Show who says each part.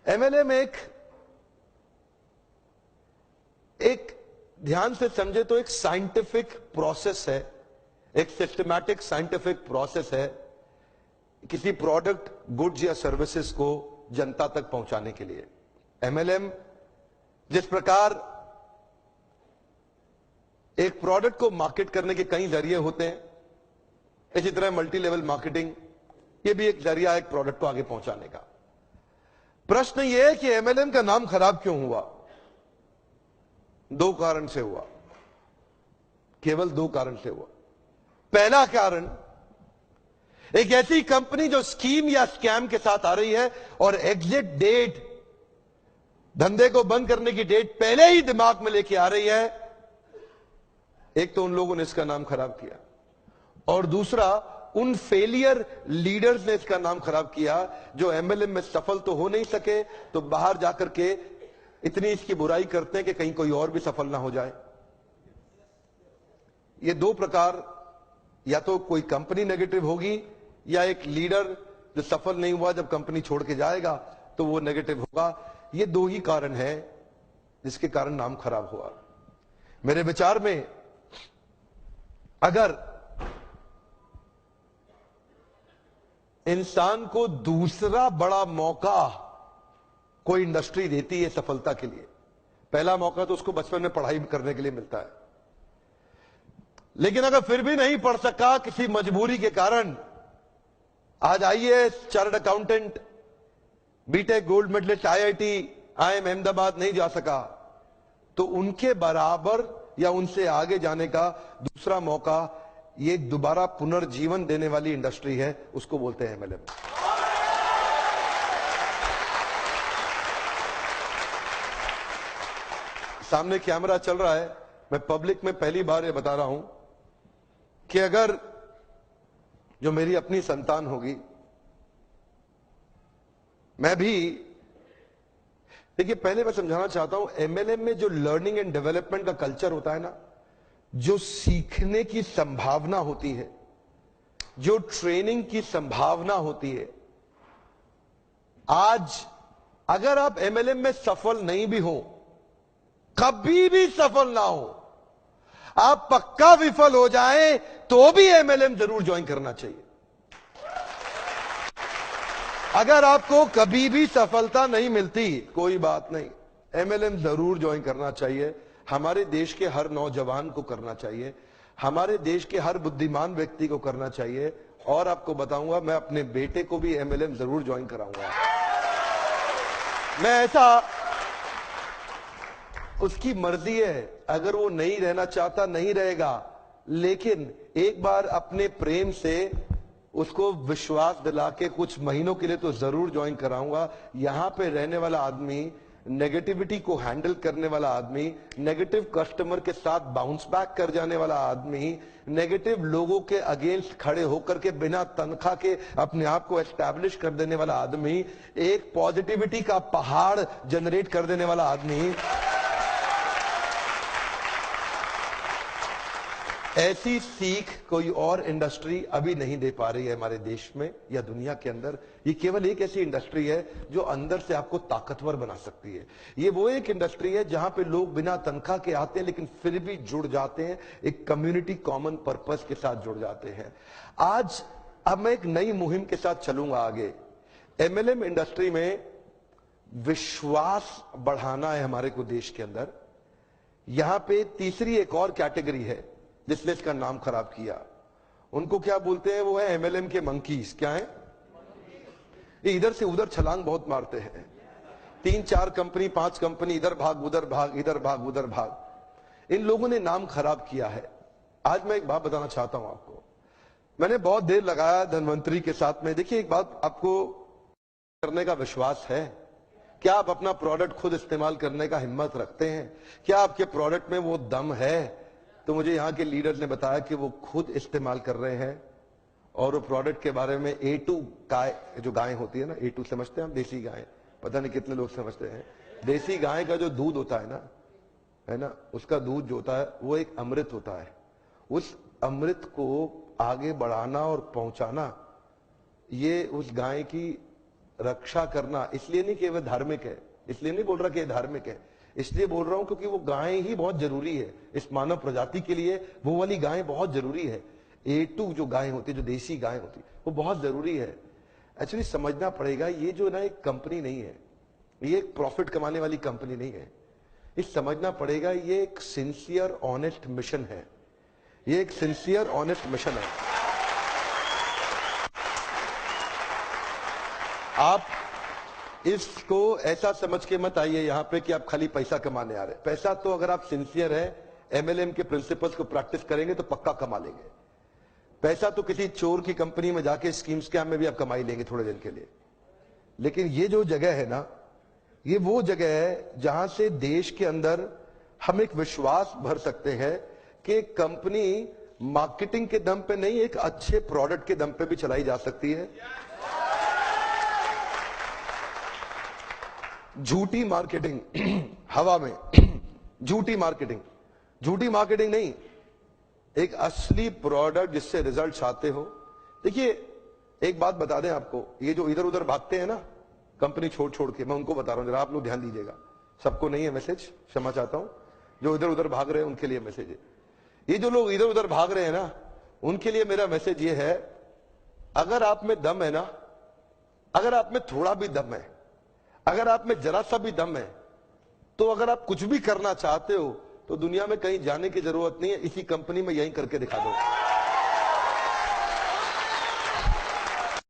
Speaker 1: MLM एक ध्यान से समझे तो एक साइंटिफिक प्रोसेस है, एक सिस्टमैटिक साइंटिफिक प्रोसेस है किसी प्रोडक्ट, गुड्स या सर्विसेज को जनता तक पहुंचाने के लिए। एमएलएम जिस प्रकार एक प्रोडक्ट को मार्केट करने के कई जरिए होते हैं, इसी तरह मल्टी लेवल मार्केटिंग ये भी एक जरिया है एक प्रोडक्ट को आगे पहुंचाने का। प्रश्न यह है कि एमएलएम का नाम खराब क्यों हुआ? दो कारण से हुआ, केवल दो कारण से हुआ। पहला कारण, एक ऐसी कंपनी जो स्कीम या स्कैम के साथ आ रही है और एग्जिट डेट, धंधे को बंद करने की डेट पहले ही दिमाग में लेके आ रही है। एक तो उन लोगों ने इसका नाम खराब किया, और दूसरा उन फेलियर लीडर्स ने इसका नाम खराब किया जो एमएलएम में सफल तो हो नहीं सके, तो बाहर जाकर के इतनी इसकी बुराई करते हैं कि कहीं कोई और भी सफल ना हो जाए। ये दो प्रकार, या तो कोई कंपनी नेगेटिव होगी या एक लीडर जो सफल नहीं हुआ जब कंपनी छोड़ के जाएगा तो वो नेगेटिव होगा। ये दो ही कारण है जिसके कारण नाम खराब हुआ। मेरे विचार में अगर इंसान को दूसरा बड़ा मौका कोई इंडस्ट्री देती है सफलता के लिए, पहला मौका तो उसको बचपन में पढ़ाई करने के लिए मिलता है, लेकिन अगर फिर भी नहीं पढ़ सका किसी मजबूरी के कारण, आज IAS, chartered accountant, BTech gold medalist, IIT, IIM Ahmedabad नहीं जा सका, तो उनके बराबर या उनसे आगे जाने का दूसरा मौका, ये दोबारा पुनर्जीवन देने वाली इंडस्ट्री है, उसको बोलते हैं एमएलएम। सामने कैमरा चल रहा है, मैं पब्लिक में पहली बार ये बता रहा हूं कि अगर जो मेरी अपनी संतान होगी, मैं भी, देखिए पहले मैं समझाना चाहता हूं, एमएलएम में जो लर्निंग एंड डेवलपमेंट का कल्चर होता है ना, जो सीखने की संभावना होती है, जो ट्रेनिंग की संभावना होती है, आज अगर आप एमएलएम में सफल नहीं भी हो, कभी भी सफल ना हो, आप पक्का विफल हो जाएं, तो भी एमएलएम जरूर ज्वाइन करना चाहिए। अगर आपको कभी भी सफलता नहीं मिलती, कोई बात नहीं, एमएलएम जरूर ज्वाइन करना चाहिए। हमारे देश के हर नौजवान को करना चाहिए, हमारे देश के हर बुद्धिमान व्यक्ति को करना चाहिए। और आपको बताऊंगा, मैं अपने बेटे को भी एमएलएम जरूर ज्वाइन कराऊंगा। मैं ऐसा, उसकी मर्जी है, अगर वो नहीं रहना चाहता नहीं रहेगा, लेकिन एक बार अपने प्रेम से उसको विश्वास दिला के कुछ महीनों के लिए तो जरूर ज्वाइन कराऊंगा। यहां पे रहने वाला आदमी, नेगेटिविटी को हैंडल करने वाला आदमी, नेगेटिव कस्टमर के साथ बाउंस बैक कर जाने वाला आदमी, नेगेटिव लोगों के अगेंस्ट खड़े होकर के बिना तनख्वाह के अपने आप को एस्टैब्लिश कर देने वाला आदमी, एक पॉजिटिविटी का पहाड़ जनरेट कर देने वाला आदमी, ऐसी सीख कोई और इंडस्ट्री अभी नहीं दे पा रही है हमारे देश में या दुनिया के अंदर। ये केवल एक ऐसी इंडस्ट्री है जो अंदर से आपको ताकतवर बना सकती है। ये वो एक इंडस्ट्री है जहां पे लोग बिना तनख्वाह के आते हैं, लेकिन फिर भी जुड़ जाते हैं, एक कम्युनिटी कॉमन पर्पस के साथ जुड़ जाते हैं। आज अब मैं एक नई मुहिम के साथ चलूंगा आगे। एमएलएम इंडस्ट्री में विश्वास बढ़ाना है हमारे को देश के अंदर। यहां पे तीसरी एक और कैटेगरी है जिसने इसका नाम खराब किया, उनको क्या बोलते हैं? वो है एमएलएम के मंकीज। क्या है ये? इधर से उधर छलांग बहुत मारते हैं, 3-4 कंपनी 5 कंपनी, इधर भाग उधर भाग, इधर भाग उधर भाग। इन लोगों ने नाम खराब किया है। आज मैं एक बात बताना चाहता हूं आपको, मैंने बहुत देर लगाया धनवंतरी के साथ में। देखिए एक बात, आपको करने का विश्वास है? क्या आप अपना प्रोडक्ट खुद इस्तेमाल करने का हिम्मत रखते हैं? क्या आपके प्रोडक्ट में वो दम है? तो मुझे यहां के लीडर्स ने बताया कि वो खुद इस्तेमाल कर रहे हैं, और वो प्रोडक्ट के बारे में A2 गाय, जो गाय होती है ना, A2 समझते हैं हम, देसी गाय, पता नहीं कितने लोग समझते हैं। देसी गाय का जो दूध होता है ना, उसका दूध जो होता है वो एक अमृत होता है। उस अमृत को आगे बढ़ाना और पहुंचाना, ये उस गाय की रक्षा करना इसलिए नहीं कि वह धार्मिक है, इसलिए नहीं बोल रहा कि धार्मिक है, इसलिए बोल रहा हूं क्योंकि वो गाय ही बहुत जरूरी है इस मानव प्रजाति के लिए। वो वाली गाय बहुत जरूरी है। A2 जो गाय होती है, जो देसी गाय होती है, वो बहुत जरूरी है। एक्चुअली समझना पड़ेगा, ये जो ना एक कंपनी नहीं है, ये एक प्रॉफिट कमाने वाली कंपनी नहीं है। ये समझना पड़ेगा, ये एक सिंसियर ऑनेस्ट मिशन है। ये एक सिंसियर ऑनेस्ट मिशन है। आप इसको ऐसा समझ के मत आइए यहां पे कि आप खाली पैसा कमाने आ रहे हैं। पैसा तो अगर आप सिंसियर है, MLM के प्रिंसिपल्स को प्रैक्टिस करेंगे तो पक्का कमा लेंगे। पैसा तो किसी चोर की कंपनी में जाके स्कीम स्कैम में भी आप कमा ही लेंगे थोड़े दिन के लिए। लेकिन ये जो जगह है ना, ये वो जगह है जहां से देश के अंदर हम एक विश्वास भर सकते हैं कि कंपनी मार्केटिंग के दम पे नहीं, एक अच्छे प्रोडक्ट के दम पे भी चलाई जा सकती है। झूठी मार्केटिंग हवा में, झूठी मार्केटिंग नहीं, एक असली प्रोडक्ट जिससे रिजल्ट आते हो। देखिए एक बात बता दें आपको, ये जो इधर उधर भागते हैं ना कंपनी छोड़ के, मैं उनको बता रहा हूं, जरा आप लोग ध्यान दीजिएगा। सबको नहीं है मैसेज, क्षमा चाहता हूं। जो इधर उधर भाग रहे हैं उनके लिए मैसेज है। ये जो लोग इधर उधर भाग रहे हैं ना, उनके लिए मेरा मैसेज ये है, अगर आप में दम है ना, अगर आप में थोड़ा भी दम है, अगर आप में जरा सा भी दम है, तो अगर आप कुछ भी करना चाहते हो तो दुनिया में कहीं जाने की जरूरत नहीं है, इसी कंपनी में यहीं करके दिखा दो।